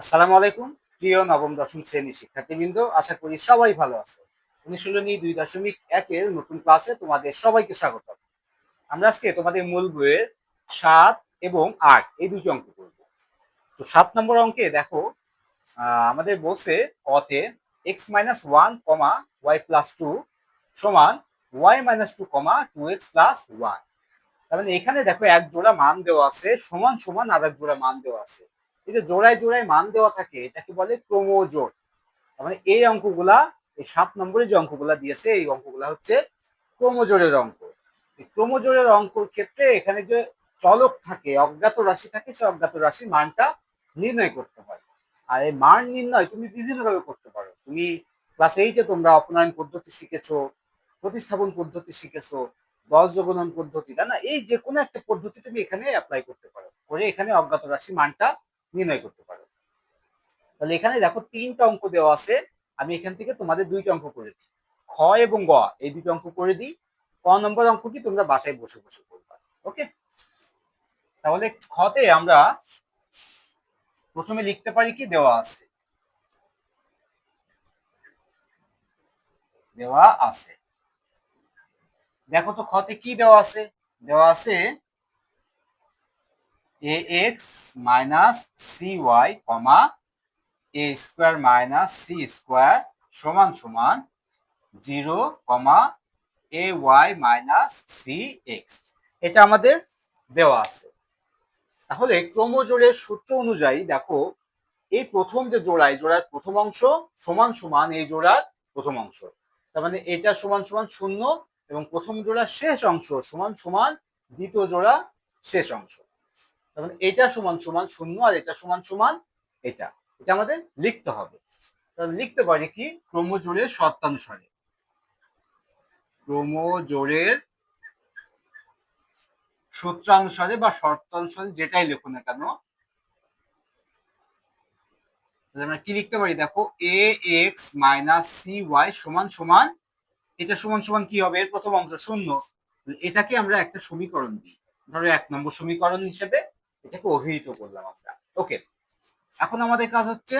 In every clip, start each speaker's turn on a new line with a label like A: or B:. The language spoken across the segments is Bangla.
A: আসসালামু আলাইকুম প্রিয় নবম দশম শ্রেণী শিক্ষার্থীবৃন্দ, আশা করি সবাই ভালো আছো। অনুশীলনী 2.1-এর নতুন ক্লাসে তোমাদের সবাইকে স্বাগত। আমরা আজকে তোমাদের মূল বইয়ের 7 এবং 8 এই দুটি অঙ্ক করব। তো 7 নম্বর অঙ্কে দেখো, আমাদের বলছে কতে x-1, y+2 সমান y-2, 2x+1। তার মানে এখানে দেখো এক জোড়া মান দেওয়া আছে, সমান সমান আর এক জোড়া মান দেওয়া আছে। এই যে জোড়ায় জোড়ায় মান দেওয়া থাকে এটাকে বলে ক্রমজোড়। তার মানে এই অঙ্কগুলা, এই 7 নম্বরে যে অঙ্কগুলা দিয়েছে এই অঙ্কগুলা হচ্ছে ক্রমজোড়ের অঙ্ক। এই ক্রমজোড়ের অঙ্কর ক্ষেত্রে এখানে যে চলক থাকে, অজ্ঞাত রাশি থাকে, সেই অজ্ঞাত রাশির মানটা নির্ণয় করতে হয়। আর এই মান নির্ণয় তুমি বিভিন্ন ভাবে করতে পারো। তুমি ক্লাস 8-এ তোমরা অপনয়ন পদ্ধতি শিখেছো, প্রতিস্থাপন পদ্ধতি শিখেছো, বজ্রগণন পদ্ধতি, তাই না? এই যে কোনো একটা পদ্ধতি তুমি এখানে অ্যাপ্লাই করতে পারো, করে এখানে অজ্ঞাত রাশির মানটা নির্ণয় করতে পারো। তাহলে এখানে দেখো 3টা অঙ্ক দেওয়া আছে, আমি এখান থেকে তোমাদের 2টা অঙ্ক করে দিই। খ এবং গ এই 2টা অঙ্ক করে দিই। ক নম্বর অঙ্কটি তোমরা বাসায় বসে বসে করবা। ওকে, তাহলে খতে আমরা প্রথমে লিখতে পারি কি দেওয়া আছে, দেওয়া আছে। দেখো তো খতে কি দেওয়া আছে, দেওয়া আছে ax minus cy comma a square minus c square সমান সমান 0, ay মাইনাস cx। এটা আমাদের দেওয়া আছে। তাহলে ক্রমজোড়ের সূত্র অনুযায়ী দেখো, এই প্রথম যে জোড়ায়, জোড়ার প্রথম অংশ সমান সমান এই জোড়ার প্রথম অংশ। তার মানে এটা সমান সমান 0 এবং প্রথম জোড়ার শেষ অংশ সমান সমান দ্বিতীয় জোড়া শেষ অংশ। তার মানে এটা সমান সমান 0 আর এটা সমান সমান এটা। এটা আমাদের লিখতে হবে। তাহলে লিখতে পারি কি, ক্রমজোড়ের শর্তানুসারে, ক্রমজোড়ের সূত্রানুসারে বা শর্তানুসারে যেটাই লেখো না কেন, আমরা কি লিখতে পারি দেখো, এ এক্স মাইনাস সি ওয়াই সমান সমান, এটা সমান সমান কি হবে, এর প্রথম অংশ 0, এটাকে আমরা একটা সমীকরণ দিই, ধরো 1 নম্বর সমীকরণ হিসেবে এটাকে অভিহিত করলাম আমরা। ওকে, এখন আমাদের কাজ হচ্ছে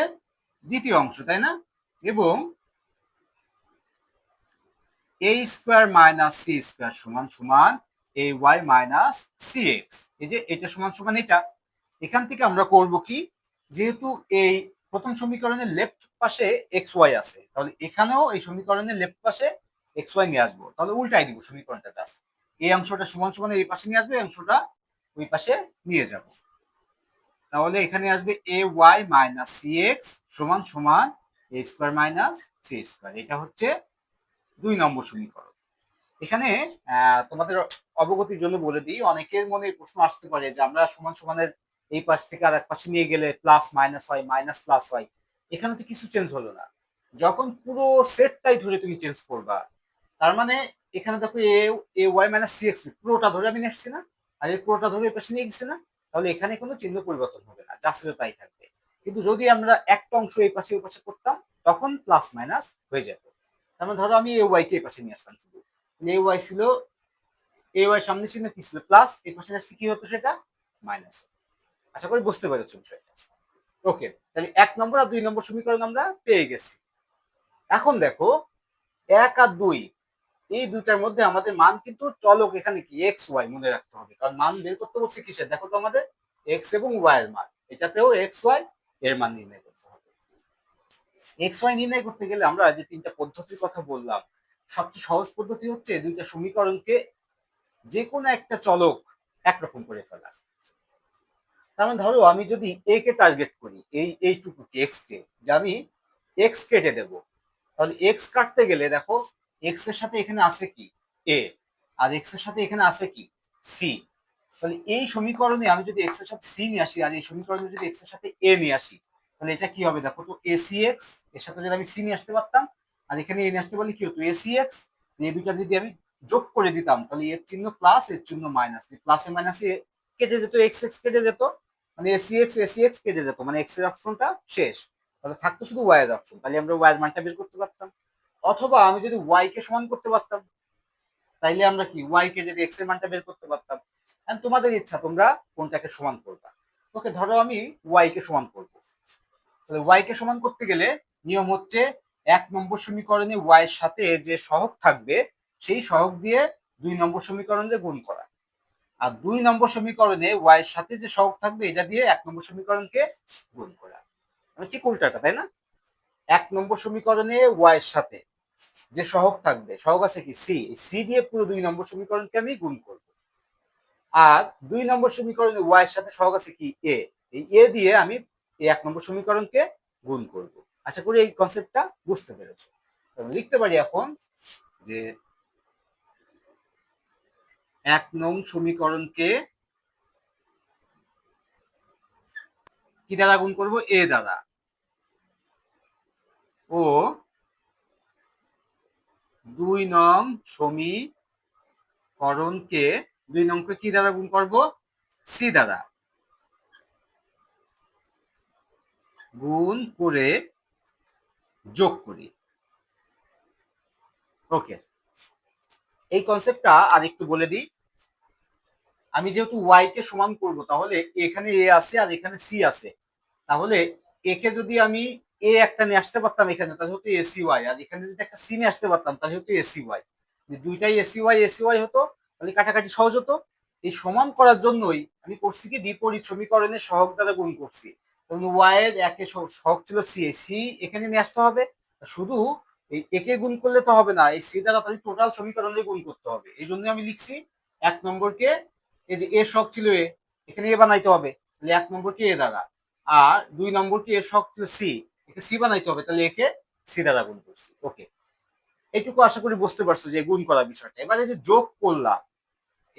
A: দ্বিতীয় অংশ, তাই না? এবং এ স্কোয়ার মাইনাস সি স্কোয়ার সমান সমান A Y minus C x. এই যে এটা সমান সমান এটা, এখান থেকে আমরা করব কি, যেহেতু এই প্রথম সমীকরণের লেফট পাশে এক্স ওয়াই আছে, তাহলে এখানেও এই সমীকরণের লেফট পাশে এক্স ওয়াই নিয়ে আসবো। তাহলে উল্টাই দিব সমীকরণটা, জাস্ট এই অংশটা সমান সমান এই পাশে নিয়ে আসবে, এই অংশটা ওই পাশে নিয়ে যাব। তাহলে এখানে আসবে A Y minus C x সমান সমান এ স্কোয়ার মাইনাস সি স্কোয়ার। এটা হচ্ছে 2 নম্বর সমীকরণ। এখানে তোমাদের অবগতির জন্য বলে দিই, অনেকের মনে প্রশ্ন আসতে পারে যে আমরা সমান সমানের এই পাশ থেকে আর এক পাশে নিয়ে গেলে প্লাস মাইনাস হয়, মাইনাস প্লাস হয়, এখানে তো কিছু চেঞ্জ হলো না। যখন পুরো সেটটাই ধরে তুমি চেঞ্জ করবা, তার মানে এখানে দেখো এ A Y minus C x পুরোটা ধরে আমি নিয়ে আসছি না, আর এই পুরোটা ধরে এই পাশে নিয়ে গেছি না, তাহলে এখানে কোনো চিহ্ন পরিবর্তন হবে না, যা ছিল তাই থাকবে। কিন্তু যদি আমরা একটা অংশ এই পাশে ওই পাশে করতাম, তখন প্লাস মাইনাস হয়ে যেত। তার মানে ধরো আমি এ ওয়াই কে এই পাশে নিয়ে আসলাম, শুধু এ ওয়াই ছিল, এ ওয়াই সামনে চিহ্ন কি ছিল প্লাস, এই পাশে আসলে কি হতো সেটা মাইনাস। আশা করি বুঝতে পেরেছো বিষয়টা। ওকে, তাহলে 1 নম্বর আর 2 নম্বর সমীকরণ আমরা পেয়ে গেছি। এখন দেখো 1 আর 2 এই দুইটার মধ্যে আমাদের মান কিন্তু চলক, এখানে কি এক্স ওয়াই মনে রাখতে হবে, কারণ মান বের করতে বলছে কিসের, দেখো তো আমাদের এক্স এবং ওয়াই এর মান, এটাতেও এক্স ওয়াই এর মান নির্ণয় করতে হবে। এক্স ওয়াই নির্ণয় করতে গেলে আমরা যে 3টা পদ্ধতির কথা বললাম, সবচেয়ে সহজ পদ্ধতি হচ্ছে 2টা সমীকরণকে যে কোনো একটা চলক একরকম করে ফেলা। তার মানে ধরো আমি যদি এ কে টার্গেট করি, এইটুকু এক্স কে, যে আমি এক্স কেটে দেব, তাহলে এক্স কাটতে গেলে দেখো এক্স এর সাথে এখানে আছে কি এ, আর এক্স এর সাথে এখানে আছে কি সি। তাহলে এই সমীকরণে আমি যদি এক্স এর সাথে সি নিয়ে আসি, আর এই সমীকরণে যদি এক্স এর সাথে এ নিয়ে আসি, তাহলে এটা কি হবে দেখো তো, এ সি এক্স, এর সাথে যদি আমি সি নিয়ে আসতে পারতাম আর এখানে এ নিয়ে আসতে পারলে কি হতো, এ সি এক্স। এই দুটা যদি আমি যোগ করে দিতাম, তাহলে এর চিহ্ন প্লাস এর চিহ্ন মাইনাস, প্লাসে মাইনাসে কেটে যেত, এক্স এক্স কেটে যেত, মানে এসি এক্স কেটে যেত, মানে এক্স এর অপশনটা শেষ। তাহলে থাকতো শুধু ওয়াই এর অপশন, তাহলে আমরা ওয়াই এর মানটা বের করতে পারতাম। অথবা আমি যদি ওয়াই কে সমান করতে পারতাম, তাইলে আমরা কি ওয়াই কে যদি এক্স এর মানটা বের করতে পারতাম। তোমাদের ইচ্ছা তোমরা কোনটাকে সমান করবা। ওকে, ধরো আমি ওয়াই কে সমান করব, তাহলে ওয়াই কে সমান করতে গেলে নিয়ম হচ্ছে 1 নম্বর সমীকরণে ওয়াই এর সাথে যে সহগ থাকবে সেই সহগ দিয়ে 2 নম্বর সমীকরণে গুণ করা, আর 2 নম্বর সমীকরণে ওয়াই এর সাথে যে সহগ থাকবে এটা দিয়ে 1 নম্বর সমীকরণকে গুণ করা। আমি ঠিক উল্টাটা, তাই না? 1 নম্বর সমীকরণে ওয়াই এর সাথে যে সহগ থাকবে, সহগ আছে কি সি, সি দিয়ে পুরো 2 নম্বর সমীকরণকে আমি গুণ করব। আর 2 নম্বর সমীকরণে ওয়াই এর সাথে সহগ আছে কি এ, এই এ দিয়ে আমি এই 1 নম্বর সমীকরণকে গুণ করব। আশা করি এই কনসেপ্টটা বুঝতে পেরেছো। লিখতে পারি এখন যে 1 নং সমীকরণকে কি দ্বারা গুণ করব, এ দ্বারা, ও 2 নং সমীকরণকে 2 নংকে কি দ্বারা গুণ করব, সি দ্বারা গুণ করে যোগ করি। ওকে, এই কনসেপ্টটা আর একটু বলে দিই। আমি যেহেতু ওয়াই কে সমান করব, তাহলে এখানে এ আছে আর এখানে সি আছে, তাহলে একে যদি আমি এ একটা নিয়ে আসতে পারতাম এখানে, তাহলে হতো এসি ওয়াই, আর এখানে যদি একটা সি নিয়ে আসতে পারতাম তাহলে হতো এসি ওয়াই। দুইটাই এসি ওয়াই হতো, তাহলে কাটাকাটি সহজ হতো। এই সমান করার জন্যই আমি করছি কি বিপরীত সমীকরণের সহগ দ্বারা গুণ করছি। কারণ ওয়াই এর একে সহগ ছিল সি, সি এখানে নিয়ে আসতে হবে। শুধু এই একে গুণ করলে তো হবে না, এই সি দ্বারা তাহলে টোটাল সমীকরণে গুণ করতে হবে। এই জন্য আমি লিখছি 1 নম্বরকে, এই যে এ সহগ ছিল এ, এখানে এ বানাইতে হবে, তাহলে 1 নম্বরকে এ দ্বারা, আর 2 নম্বরকে এর সহগ ছিল সি, একে সি বানাইতে হবে, তাহলে একে সি দ্বারা গুণ করছি। ওকে, এইটুকু আশা করি বুঝতে পারছো যে গুণ করা বিষয়টা। এবারে যে যোগ করলাম,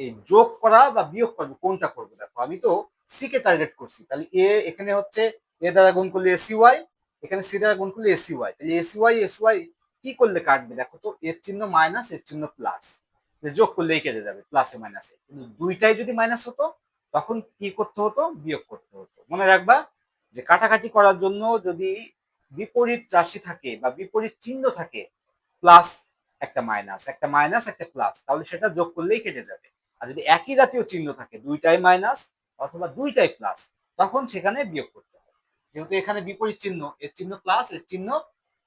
A: এই যোগ করা বা বিয়োগ করবো কোনটা করবো, দেখো আমি তো সি কে টার্গেট করছি, তাহলে এ এখানে হচ্ছে এ দ্বারা গুণ করলে এসি ওয়াই, এখানে সি দ্বারা গুণ করলে এসি ওয়াই, তাহলে এসি ওয়াই কি করলে কাটবে, দেখো তো এর চিহ্ন মাইনাস এর চিহ্ন প্লাস, যোগ করলেই কেটে যাবে প্লাসে মাইনাসে। কিন্তু দুইটাই যদি মাইনাস হতো তখন কি করতে হতো, বিয়োগ করতে হতো। মনে রাখবা যে কাটাকাটি করার জন্য যদি বিপরীত রাশি থাকে বা বিপরীত চিহ্ন থাকে, প্লাস একটা মাইনাস, একটা মাইনাস একটা প্লাস, তাহলে সেটা যোগ করলেই কেটে যাবে। আর যদি একই জাতীয় চিহ্ন থাকে, দুইটাই মাইনাস অথবা দুইটাই প্লাস, তখন সেখানে বিয়োগ করতে হবে। যেহেতু এখানে বিপরীত চিহ্ন, এর চিহ্ন প্লাস এর চিহ্ন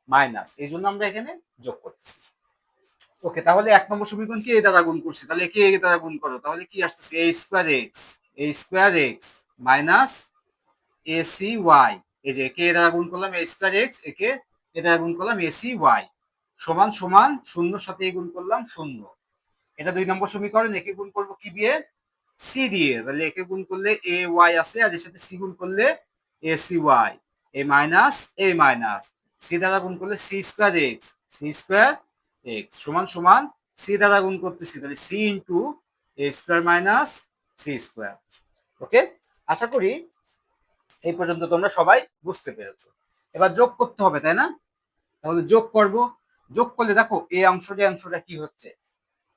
A: মাইনাস, এই জন্য আমরা এখানে যোগ করতেছি। ওকে, তাহলে 1 নম্বর সমীকরণকে এ দ্বারা গুণ করছি, তাহলে একে এ দ্বারা গুণ করো, তাহলে কি আসতেছে a² x minus AC Y. এই যে একে এ দ্বারা গুণ করলাম a²x, একে এ দ্বারা গুণ করলাম এসি ওয়াই, সমান সমান শূন্যর সাথে গুণ করলাম শূন্য। এটা 2 নম্বর সমীকরণ, একে গুণ করবো কি দিয়ে, সি দিয়ে, তাহলে একে গুণ করলে এ ওয়াই আছে, আর এর সাথে সি গুণ করলে A C Y, A minus C দ্বারা গুণ করলে c²x সমান সমান সি দ্বারা গুণ করতেছি, তাহলে C into a² minus c²। Okay, আশা করি এই পর্যন্ত তোমরা সবাই বুঝতে পেরেছো। এবার যোগ করতে হবে, তাই না? তাহলে যোগ করব, যোগ করলে দেখো এই অংশটা কি হচ্ছে,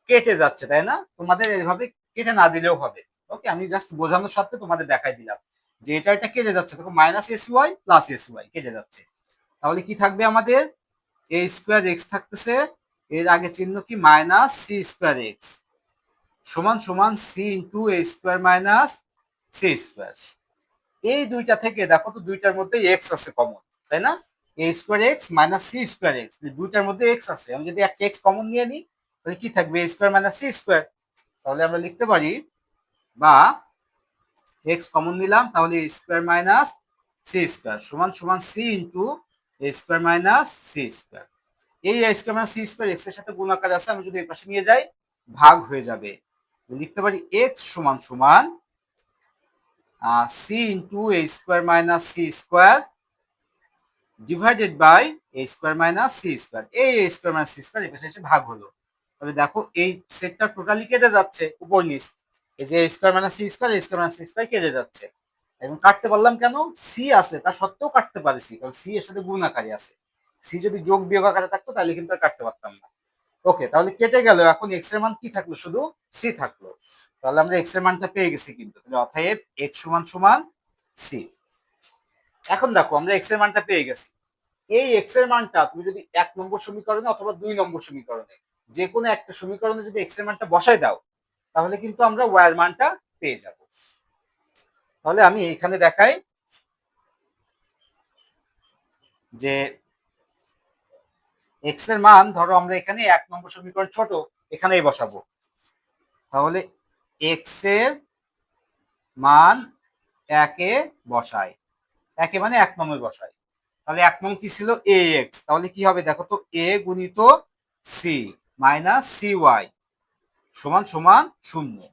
A: কেটে যাচ্ছে, তাই না? তোমাদের এভাবে কেটে না দিলেও হবে। ওকে, আমি জাস্ট বোঝানোর সাথে তোমাদের দেখাই দিলাম যে এটা কেটে যাচ্ছে, দেখো minus AC Y plus AC Y কেটে যাচ্ছে। তাহলে কি থাকবে আমাদের, a²x থাকতেছে, এর আগে চিহ্ন কি মাইনাস c²x সমান সমান C into a² minus c²। এই দুইটা থেকে দেখো তো দুইটার মধ্যে এক্স আছে কমন, তাই না? a² মাইনাস c²x, দুইটার মধ্যে এক্স আছে, আমি যদি একটা এক্স কমন নিয়ে নিই তাহলে কি থাকবে, a² মাইনাস c²। তাহলে আমরা লিখতে পারি, বা এক্স কমন নিলাম, তাহলে a² মাইনাস c² সমান সমান C into a² minus c²। এই a² মাইনাস c² এক্স এর সাথে গুণ আকারে আছে, আমি যদি এই পাশে নিয়ে যাই ভাগ হয়ে যাবে, লিখতে পারি এক্স সমান সমান C into a² minus c² divided by a² minus c²। এই a² মাইনাস c² এই পাশে এসে ভাগ হলো, তবে দেখো এই সেটটা টোটালি কেটে যাচ্ছে উপর নিচ, এই যে a² minus c² minus c² কেটে যাচ্ছে। এবং কাটতে পারলাম কেন, সি আছে তা সত্ত্বেও কাটতে পারছি, কারণ সি এর সাথে গুণ আকারে আছে। সি যদি যোগ বিয়োগ আকারে থাকতো তাহলে কিন্তু আর কাটতে পারতাম না। ওকে, তাহলে কেটে গেল, এখন এক্স এর মান কি থাকলো, শুধু সি থাকলো। তাহলে আমরা এক্স এর মানটা পেয়ে গেছি কিন্তু, তাহলে অতএব এক্স সমান সমান সি। এখন দেখো আমরা এক্স এর মানটা পেয়ে গেছি। এই এক্স এর মানটা তুমি যদি 1 নম্বর সমীকরণে অথবা 2 নম্বর সমীকরণে যে কোনো একটা সমীকরণে যদি এক্স এর মানটা বসাই দাও, তাহলে কিন্তু আমরা ওয়াই এর মানটা পেয়ে যাব। তাহলে আমি এখানে দেখাই, যে এক্স এর মান ধরো আমরা এখানে 1 নম্বর সমীকরণ ছোট এখানেই বসাবো, তাহলে এক্স এর মান 1-এ বসাই, 1-এ মানে 1 নং বসাই, তাহলে 1 নং কি ছিল এ এক্স, তাহলে কি হবে দেখো তো, এ গুণিত সি মাইনাস সি ওয়াই সমান সমান 0।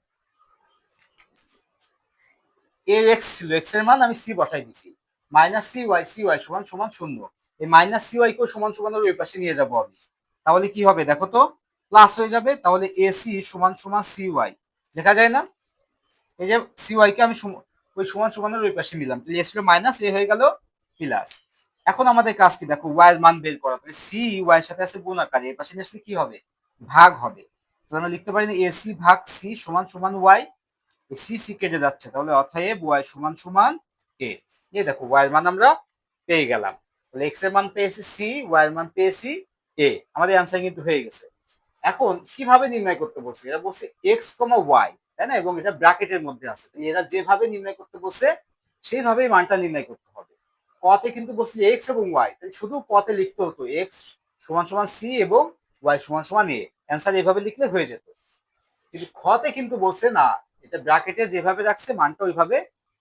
A: এ এক্স ছিল, এক্স এর মান আমি সি বসাই দিছি, মাইনাস সি ওয়াই সমান সমান 0। এই মাইনাস সি ওয়াই কেও সমান সমান ওই পাশে নিয়ে যাব আমি, তাহলে কি হবে দেখো তো, প্লাস হয়ে যাবে, তাহলে এ সি সমান সমান সি ওয়াই দেখা যায় না, এই যে সি ওয়াই কে আমি ওই সমান সমানের ওই পাশে নিলাম, তাহলে এস মাইনাস এ হয়ে গেল প্লাস। এখন আমাদের কাজ কি দেখো, ওয়াই এর মান বের করা, তাহলে সি ওয়াই এর সাথে আছে গুণ আকারে, এর পাশে নিয়ে আসলে কি হবে, ভাগ হবে, তাহলে আমরা লিখতে পারি না এসি ভাগ সি সমান সমান ওয়াই, সি সি কেটে যাচ্ছে, তাহলে অতএব ওয়াই সমান সমান এ। এই দেখো ওয়াই এর মান আমরা পেয়ে গেলাম, তাহলে এক্স এর মান পেয়েছি সি, ওয়াই এর মান পেয়েছি এ, আমাদের অ্যান্সার কিন্তু হয়ে গেছে। এখন কিভাবে নির্ণয় করতে বলছে, এটা বলছে এক্স কমা ওয়াই, তাই না, এবং এটা ব্র্যাকেটের মধ্যে আছে, এরা যেভাবে নির্ণয় করতে বলছে সেইভাবেই মানটা নির্ণয় করতে হবে। কতে কিন্তু বলছিল এক্স এবং ওয়াই, তাহলে শুধু কতে লিখতে হতো এক্স সমান সমান সি এবং ওয়াই সমান সমান এ, অ্যান্সার এভাবে লিখলে হয়ে যেত। কিন্তু খতে কিন্তু বলছে না, এটা ব্র্যাকেটে যেভাবে রাখছে মানটা ওইভাবে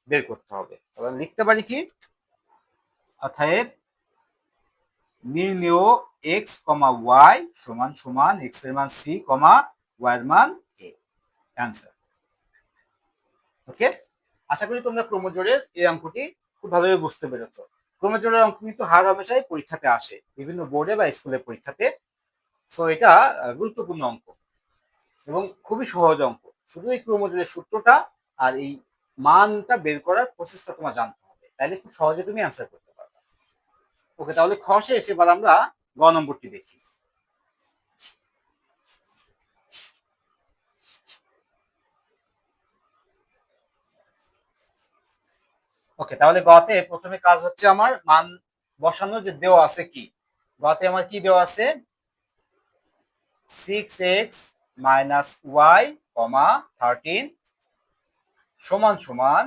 A: বের করতে হবে, তাহলে লিখতে পারি কি, অতএব নির্ণেয় এক্স কমা ওয়াই সমান সমান এক্স এর মান সি কমা ওয়াই এর মান এ, অ্যান্সার। ওকে, আশা করি তোমরা ক্রমজোড়ের এই অঙ্কটি খুব ভালোভাবে বুঝতে পেরেছ। ক্রমজোড়ের অঙ্ক কিন্তু হার হামেশাই পরীক্ষাতে আসে, বিভিন্ন বোর্ডে বা স্কুলের পরীক্ষাতে, সো এটা গুরুত্বপূর্ণ অঙ্ক এবং খুবই সহজ অঙ্ক, শুধু এই ক্রমজোড়ের সূত্রটা আর এই মানটা বের করার প্রসেসটা তোমার জানতে হবে, তাইলে খুব সহজে তুমি অ্যান্সার করতে পারবে। ওকে, তাহলে খ শেষ, এবার আমরা গ নম্বরটি দেখি। ওকে, তাহলে গতে প্রথমে কাজ হচ্ছে আমার মান বসানো, যে দেওয়া আছে কি, গতে আমার কি দেওয়া আছে, 6x মাইনাস ওয়াই কমা 13 সমান সমান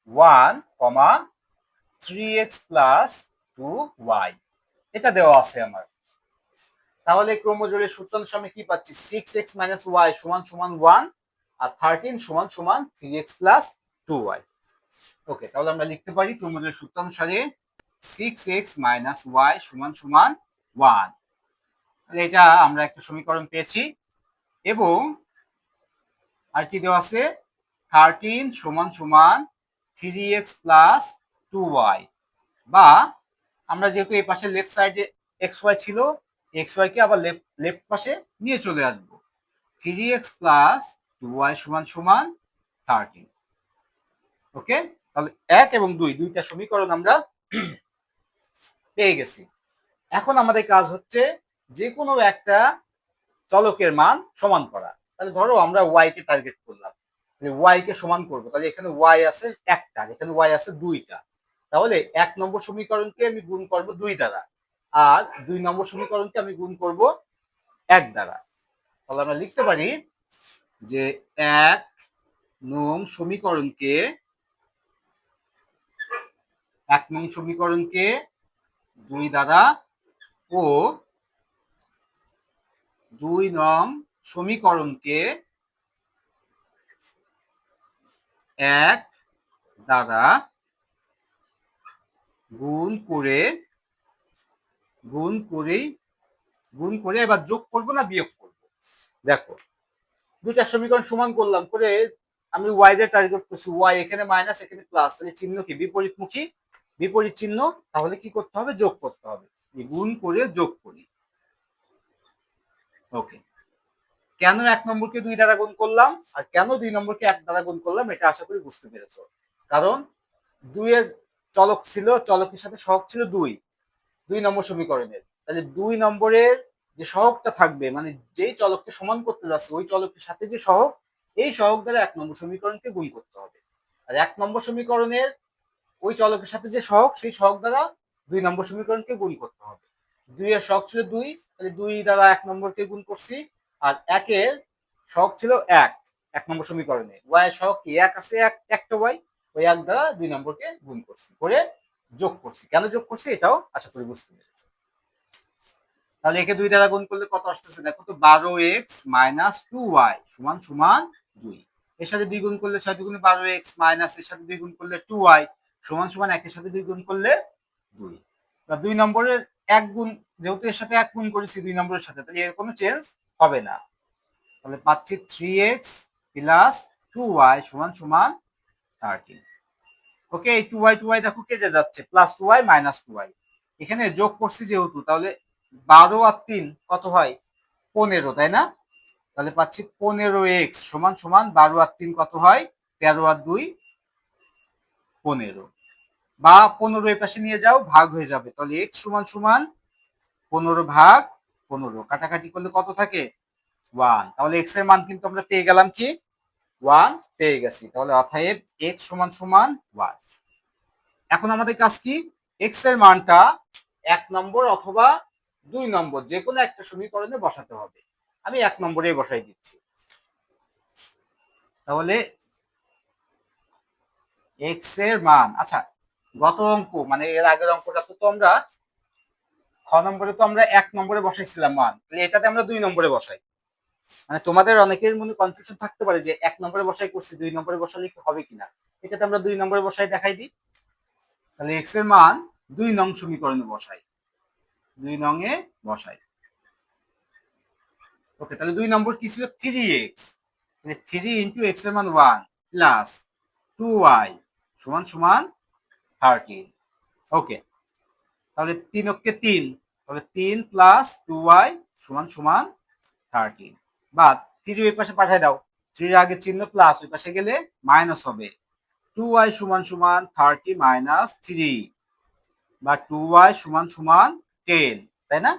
A: 1,3x প্লাস 2y, এটা দেওয়া আছে আমার। তাহলে ক্রমজোড়ের সূত্রাংশ আমি কি পাচ্ছি, 6x মাইনাস ওয়াই সমান সমান 1 আর 13 সমান সমান 3x প্লাস 2y। ওকে, তাহলে আমরা লিখতে পারি ক্রমজোড়ের সূত্রানুসারে 6x মাইনাস ওয়াই সমান সমান 1, তাহলে এটা আমরা একটা সমীকরণ পেয়েছি, এবং আর কি দেওয়া আছে, 13 সমান সমান 3x প্লাস 2y, বা আমরা যেহেতু এই পাশে লেফট সাইডে এক্স ওয়াই ছিল, এক্স ওয়াই কে আবার লেফট পাশে নিয়ে চলে আসবো, 3x প্লাস 2y সমান সমান 13। ওকে, তাহলে 1 এবং 2 দুইটা সমীকরণ আমরা পেয়ে গেছি। এখন আমাদের কাজ হচ্ছে যে কোনো একটা চলকের মান সমান করা, তাহলে ধরো আমরা ওয়াই কে টার্গেট করলাম, ওয়াই কে সমান করবো, তাহলে এখানে ওয়াই আছে একটা, এখানে ওয়াই আছে দুইটা, তাহলে 1 নম্বর সমীকরণকে আমি গুণ করব 2 দ্বারা, আর 2 নম্বর সমীকরণকে আমি গুণ করব 1 দ্বারা, তাহলে আমরা লিখতে পারি যে 1 নং সমীকরণকে 1 নং সমীকরণকে 2 দ্বারা ও 2 নং সমীকরণকে 1 দ্বারা গুণ করে এবার যোগ করব না বিয়োগ করব। দেখো দুইটা সমীকরণ সমান করলাম করে আমি ওয়াই এর টার্গেট করছি, ওয়াই এখানে মাইনাস এখানে প্লাস, তাহলে চিহ্ন কি বিপরীতমুখী, বিপরীত চিহ্ন, তাহলে কি করতে হবে, যোগ করতে হবে, গুণ করে যোগ করি। ওকে, কেন 1 নম্বরকে 2 দ্বারা গুণ করলাম আর কেন 2 নম্বরকে 1 দ্বারা গুণ করলাম, এটা আশা করি বুঝতে পেরেছো। কারণ 2 এর চলক ছিল, চলকের সাথে সহগ ছিল 2 নম্বর সমীকরণের, তাহলে 2 নম্বরের যে সহগটা থাকবে, মানে যেই চলককে সমান করতে যাচ্ছে ওই চলকের সাথে যে সহগ, এই সহগ দ্বারা 1 নম্বর সমীকরণকে গুণ করতে হবে, আর 1 নম্বর সমীকরণের ওই চলকের সাথে যে সহগ, সেই সহগ দ্বারা 2 নম্বর সমীকরণকে গুণ করতে হবে। 2 এর সহগ ছিল 2, তাহলে 2 দ্বারা 1 নম্বরকে গুণ করছি, আর 1 এর সহগ ছিল 1, 1 নম্বর সমীকরণে ওয়াই এর সহগ কি 1 আছে, একটা ওয়াই, ওই 1 দ্বারা 2 নম্বরকে গুণ করছি, করে যোগ করছি। কেন যোগ করছি এটাও আশা করি বুঝতে পেরেছো। তাহলে একে 2 দ্বারা গুণ করলে কত আসতেছে দেখো তো, 12x মাইনাস 2y সমান সমান 2। এর সাথে 2 গুণ করলে 6 দুগুণে 12x মাইনাস এর সাথে 2 গুণ করলে 2y সমান সমান 1 এর সাথে 2 গুণ করলে 2। বা 2 নম্বরের 1 গুণ, যেহেতু এর সাথে 1 গুণ করেছি 2 নম্বরের সাথে, তাহলে এর কোনো চেঞ্জ হবে না। তাহলে পাচ্ছি 3x প্লাস 2y সমান সমান 13। ওকে, এই 2y দেখো কেটে যাচ্ছে, প্লাস 2y মাইনাস 2y। এখানে যোগ করছি যেহেতু, তাহলে 12 আর 3 কত হয়, 15, তাই না? তাহলে পাচ্ছি 15x সমান সমান 12 আর 3 কত হয়, 13 আর 2 15। বা 15 এই পাশে নিয়ে যাও, ভাগ হয়ে যাবে, তাহলে x সমান সমান 15 ভাগ 15, কাটাকাটি করলে কত থাকে, 1। তাহলে x এর মান কিন্তু আমরা পেয়ে গেলাম কি, 1 পেয়ে গেছি। তাহলে অতএব x সমান সমান 1। এখন আমাদের কাজ কি, x এর মানটা 1 নম্বর অথবা 2 নম্বর যে কোনো একটা সমীকরণে বসাতে হবে। আমি 1 নম্বরে বসাই দিচ্ছি। তাহলে x এর মান, আচ্ছা গত অঙ্ক মানে এর আগের অঙ্কটা তো আমরা খ নম্বরে তো আমরা 1 নম্বরে বসাইছিলাম মান, তাহলে এটাতে আমরা 2 নম্বরে বসাই। মানে তোমাদের অনেকের মনে কনফিউশন থাকতে পারে যে 1 নম্বরে বসাই করছি, 2 নম্বরে বসালে কি হবে কিনা। এটাতে আমরা 2 নম্বরে বসাই দেখাই দিই। তাহলে x এর মান 2 নং সমীকরণে বসাই, 2 নং এ বসাই। ওকে, তাহলে 2 নম্বর কি ছিল, 3x, তাহলে 3 ইন্টু x এর মান 1 প্লাস 2y সমান সমান 13। ওকে, তাহলে 3 অক্ষে 3, তাহলে 3 প্লাস 2y সমান সমান 13। বা 3 ওই পাশে পাঠিয়ে দাও, 3 এর আগে চিহ্ন প্লাস, ওই পাশে গেলে মাইনাস হবে। 2y সমান সমান 30 মাইনাস 3, বা 2y সমান সমান 10, তাই না?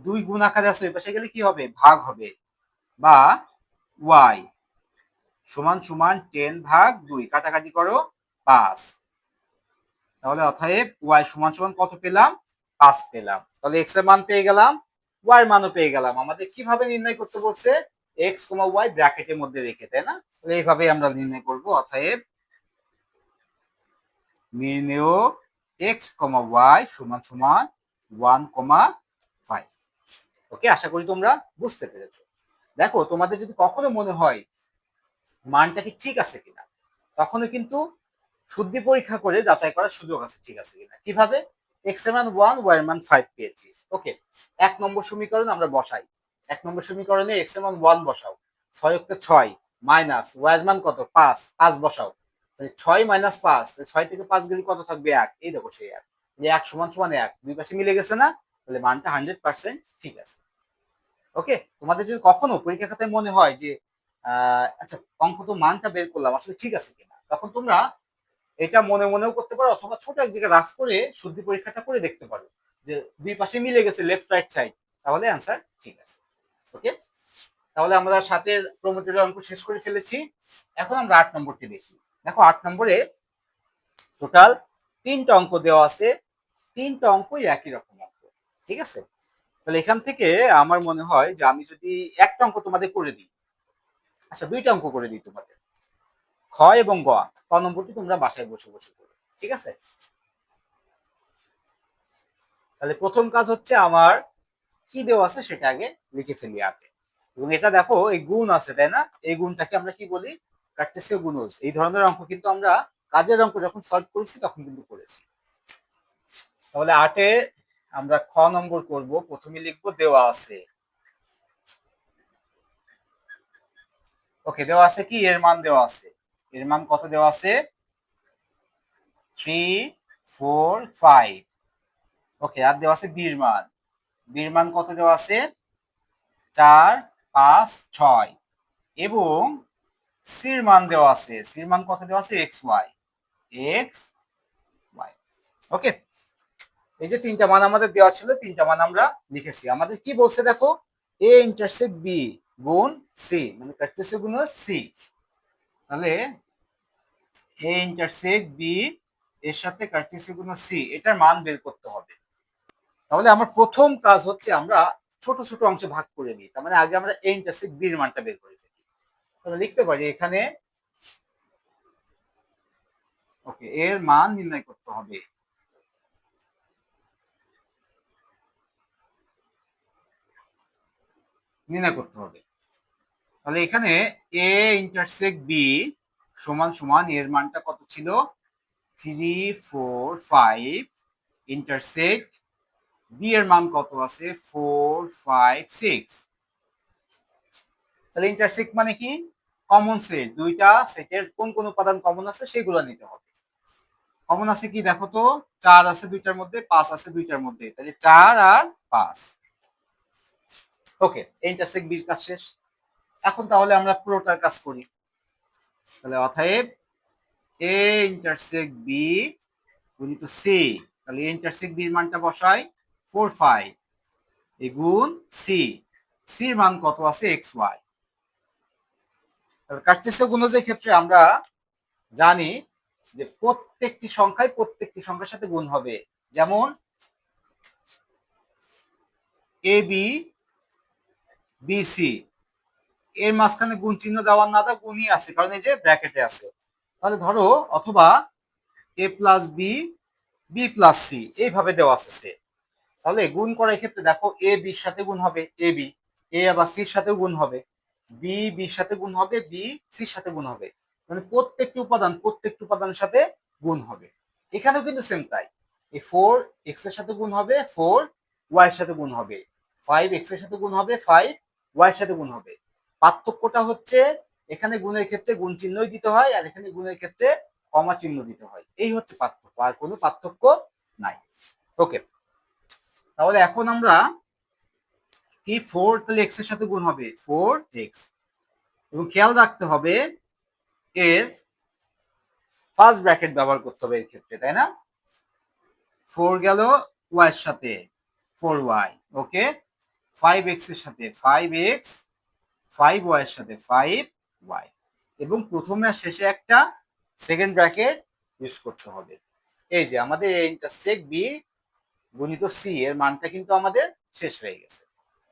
A: 2 গুণ আকারে আছে, ওই পাশে গেলে কি হবে, ভাগ হবে। বা y সমান সমান 10 ভাগ 2, কাটাকাটি করো 5। তাহলে অতএব y সমান সমান কত পেলাম, 5 পেলাম। তাহলে x এর মান পেয়ে গেলাম, y এর মানও পেয়ে গেলাম। আমাদের কিভাবে নির্ণয় করতে বলছে, x, y ব্র্যাকেটের মধ্যে রেখে, তাই না? তাহলে এইভাবে আমরা নির্ণয় করব। অতএব নির্ণেয় x, y সমান সমান 1,5। ওকে, আশা করি তোমরা বুঝতে পেরেছো। দেখো, তোমাদের যদি কখনো মনে হয় মানটা কি ঠিক আছে কিনা, তখন কিন্তু শুদ্ধি পরীক্ষা করে যাচাই করার সুযোগ আছে ঠিক আছে কিনা। কিভাবে, x এর মান 1, y এর মান 5 পেয়েছি। ওকে, 1 নম্বর সমীকরণ আমরা বসাই। 1 নম্বর সমীকরণে x এর মান 1 বসাও, 6 অক্ষে 6 মাইনাস y এর মান কত, 5, 5 বসাও। তাহলে 6 মাইনাস 5, 6 থেকে 5 গেলে কত থাকবে, 1। এই দেখো সেই 1, যে 1 সমান সমান 1, দুই পাশে মিলে গেছে না, তাহলে মানটা 100% ঠিক আছে। ওকে, তোমাদের যদি কখনো পরীক্ষা খাতায় মনে হয় যে আচ্ছা অঙ্ক তো মানটা বের করলাম, আসলে ঠিক আছে কিনা, তখন তোমরা এটা মনে মনেও করতে পারো, অথবা ছোট এক জায়গায় রাফ করে শুদ্ধি পরীক্ষাটা করে দেখতে পারো যে দুই পাশে মিলে গেছে, লেফট রাইট সাইড, তাহলে অ্যান্সার ঠিক আছে। ওকে, তাহলে আমরা সাথে প্রমোটের অঙ্ক শেষ করে ফেলেছি। এখন আমরা 8 নম্বরটি দেখি। দেখো 8 নম্বরে টোটাল 3টা অঙ্ক দেওয়া আছে, 3টা অঙ্কই একই রকম অঙ্ক। ঠিক আছে, তাহলে এখান থেকে আমার মনে হয় যে আমি যদি একটা অঙ্ক তোমাদের করে দিই, আচ্ছা 2টা অঙ্ক করে দিই তোমাদের, খ এবং গ। ক নম্বরটি তোমরা বাসায় বসে বসে করো, ঠিক আছে? তাহলে প্রথম কাজ হচ্ছে আমার কি দেওয়া আছে সেটা আগে লিখে ফেলি আগে। এবং এটা দেখো এই গুণ আছে, তাই না? এই গুণটাকে আমরা কি বলি, কার্টেসীয় গুণজ। এই ধরনের অঙ্ক কিন্তু আমরা কাজের অঙ্ক যখন সলভ করেছি তখন কিন্তু করেছি। তাহলে 8-এ আমরা খ নম্বর করব। প্রথমে লিখবো দেওয়া আছে। ওকে, দেওয়া আছে কি, এর মান দেওয়া আছে। এর মান কত দেওয়া আছে, 3, 4, 5। ওকে, আর দেওয়া আছে বির মান। বির মান কত দেওয়া আছে, 4, 5, 6। এবং সির মান দেওয়া আছে। সির মান কত দেওয়া আছে, এক্স ওয়াই, এক্স ওয়াই। ওকে, এই যে 3টা মান আমাদের দেওয়া ছিল, 3টা মান আমরা লিখেছি। আমাদের কি বলছে দেখো, এ ইন্টারসেক্ট বি গুণ সি, মানে কাটতেছে গুণ সি। তাহলে এ ইন্টারসেক্ট বি এর সাথে কাটতেছে গুণ সি, এটার মান বের করতে হবে। তাহলে আমার প্রথম কাজ হচ্ছে আমরা ছোট ছোট অংশে ভাগ করে দিই। তার মানে আগে আমরা এ ইন্টারসেক্ট বি এর মানটা বের করে ফেলি। তাহলে লিখতে পারি এখানে, ওকে, এর মান নির্ণয় করতে হবে। নির্ণয় করতে হবে। তাহলে এখানে এ ইন্টারসেক্ট বি সমান সমান এর মানটা কত ছিল 3 4 5 ইন্টারসেক্ট বি এর মান কত আছে 4 5 6। তাহলে ইন্টারসেক্ট মানে কি কমন সেট, দুইটা সেটের কোন কোন উপাদান কমন আছে সেগুলো নিতে হবে। কমন আছে কি দেখো তো 4 আছে দুইটার মধ্যে 5 আছে দুইটার মধ্যে, তাহলে 4 আর 5। ওকে, ইন্টারসেক্ট বির কাজ শেষ। এখন তাহলে আমরা পুরোটার কাজ করি। তাহলে অতএব এ ইন্টারসেক্ট বি গুণিত সি, তাহলে এ ইন্টারসেক্ট বির মানটা বসাই 4 5 এই গুণ সি, সির মান কত আছে এক্স ওয়াই। তাহলে কার্টেসীয় গুণজের ক্ষেত্রে আমরা জানি যে প্রত্যেকটি সংখ্যায় প্রত্যেকটি সংখ্যার সাথে গুণ হবে। যেমন এ বি বি সি এর মাঝখানে গুণ চিহ্ন দেওয়ার না দেওয়া গুণই আছে, কারণ এই যে ব্র্যাকেটে আছে। তাহলে ধরো অথবা A plus B B plus C এইভাবে দেওয়া আছে। তাহলে গুণ করার ক্ষেত্রে দেখো এ বির সাথে গুণ হবে এ বি, এ আবার সির সাথে গুণ হবে, বি বির সাথে গুণ হবে, বি সির সাথে গুণ হবে, মানে প্রত্যেকটি উপাদানের সাথে গুণ হবে। এখানেও কিন্তু সেম তাই, এই 4 এক্স এর সাথে গুণ হবে 4 ওয়াই এর সাথে গুণ হবে, 5 এক্স এর সাথে গুণ হবে 5 ওয়াই এর সাথে গুণ হবে। পার্থক্যটা হচ্ছে এখানে গুণের ক্ষেত্রে গুণ চিহ্নই দিতে হয় আর এখানে গুণের ক্ষেত্রে কমা চিহ্ন দিতে হয়, এই হচ্ছে পার্থক্য, আর কোনো পার্থক্য নাই। ওকে, তাহলে এখন আমরা কি 4 তাহলে এক্স এর সাথে গুণ হবে 4x, এবং খেয়াল রাখতে হবে এর ফার্স্ট ব্র্যাকেট ব্যবহার করতে হবে এর ক্ষেত্রে, তাই না? 4 গেল ওয়াই এর সাথে 4y, ওকে, 5x এর সাথে 5x, 5y এর সাথে 5y, এবং প্রথমে আর শেষে একটা সেকেন্ড ব্র্যাকেট ইউজ করতে হবে। এই যে আমাদের ইন্টারসেক্ট বি গুণিত সি এর মানটা কিন্তু আমাদের শেষ হয়ে গেছে।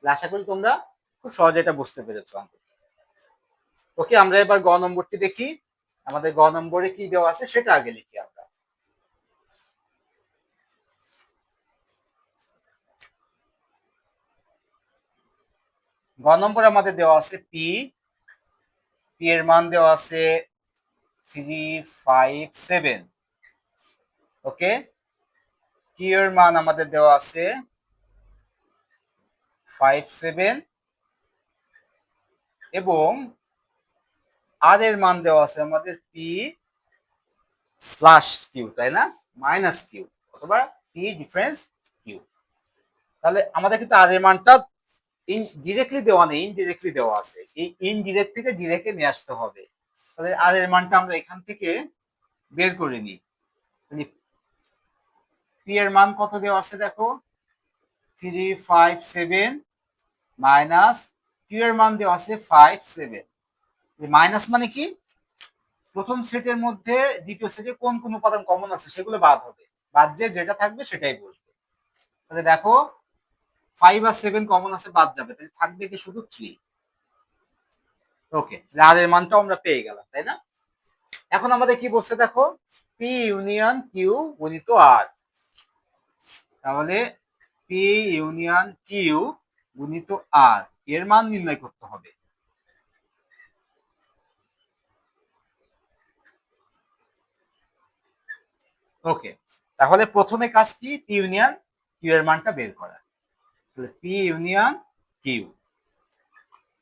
A: আশা করি তোমরা খুব সহজে এটা বুঝতে পেরেছো অঙ্ক। ওকে, আমরা এবার গ নম্বরটি দেখি। আমাদের গ নম্বরে কি দেওয়া আছে সেটা আগে লিখি আমরা। গ নম্বরে আমাদের দেওয়া আছে পি, পি এর মান দেওয়া আছে 3 5 7। ওকে, কিউ এর মান আমাদের দেওয়া আছে 5 7, এবং আর এর মান দেওয়া আছে আমাদের পি স্ল্যাশ কিউ, তাই না, মাইনাস কিউ অথবা পি ডিফারেন্স কিউ। তাহলে আমাদের কিন্তু আর এর মানটা ডিরেক্টলি দেওয়া নেই, ইনডিরেক্টলি দেওয়া আছে, এই ইনডিরেক্ট থেকে ডিরেক্টে নিয়ে আসতে হবে। তাহলে আর এর মানটা আমরা এখান থেকে বের করে নিই। পি এর মান কত দেওয়া আছে দেখো 3 5 7 মাইনাস কিউ এর মান দেওয়া আছে 5 7। মাইনাস মানে কি প্রথম সেটের মধ্যে দ্বিতীয় সেটে কোন কোন উপাদান কমন আছে সেগুলো বাদ হবে, বাদ যে যেটা থাকবে সেটাই বসবে। তাহলে দেখো 5 আর 7 কমন আছে বাদ যাবে, তাহলে থাকবে কি শুধু 3। ওকে, আর এর মানটাও আমরা পেয়ে গেলাম, তাই না? এখন আমাদের কি বলছে দেখো পি ইউনিয়ন কিউ গুণিত আর, তাহলে পি ইউনিয়ন কিউ গুণিত আর এর মান নির্ণয় করতে হবে। ওকে, তাহলে প্রথমে কাজ কি পি ইউনিয়ন কিউ এর মানটা বের করা। তাহলে P union Q,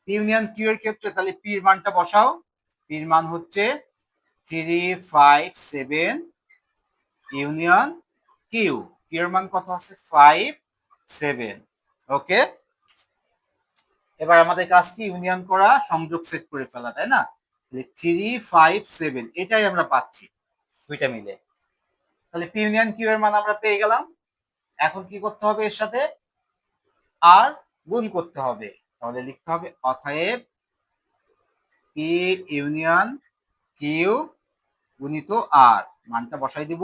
A: P union Q এর ক্ষেত্রে তাহলে পি এর মানটা বসাও। পি এর মান হচ্ছে 3 5 7 ইউনিয়ন কিউ, কিউ এর মান কত আছে 5 7। ওকে, এবার আমাদের কাজ কি ইউনিয়ন করা সংযোগ সেট করে ফেলা, তাই না? 3 5 7 এটাই আমরা পাচ্ছি দুইটা মিলে। তাহলে পি ইউনিয়ন কিউ এর মান আমরা পেয়ে গেলাম। এখন কি করতে হবে এর সাথে আর গুণ করতে হবে, তাহলে লিখতে হবে অতএব পি ইউনিয়ন কিউ গুণিত আর, মানটা বসাই দিব।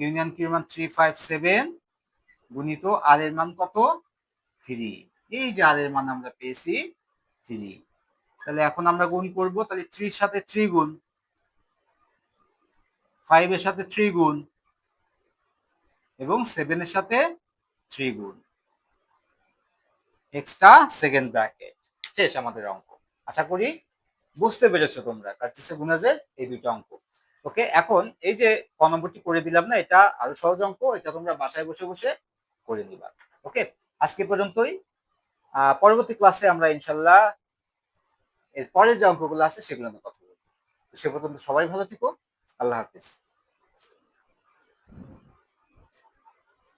A: ইউনিয়ন কিউ এর মান 3 5 7 গুণিত আর এর মান কত 3, এই যে আর এর মান আমরা পেয়েছি 3। তাহলে এখন আমরা গুণ করব, তাহলে 3 এর সাথে 3 গুণ, 5 এর সাথে 3 গুণ এবং 7 এর সাথে 3 গুণ। Extra second bracket. শেষ আমাদের অঙ্ক। আশা করি বুঝতে পেরেছো তোমরা কার্টেসিয়াস গুণাজের এই দুটো অঙ্ক। ওকে, এখন এই যে ক নম্বরটি করে দিলাম না, এটা আরো সহজ অঙ্ক, এটা তোমরা বাসায় বসে বসে করে নিবা। ওকে, আজকে পর্যন্তই। পরবর্তী ক্লাসে আমরা ইনশাল্লাহ এর পরে যে অঙ্কগুলো আছে সেগুলো নিয়ে কথা বলবো। সে পর্যন্ত সবাই ভালো থেকো। আল্লাহ হাফিজ।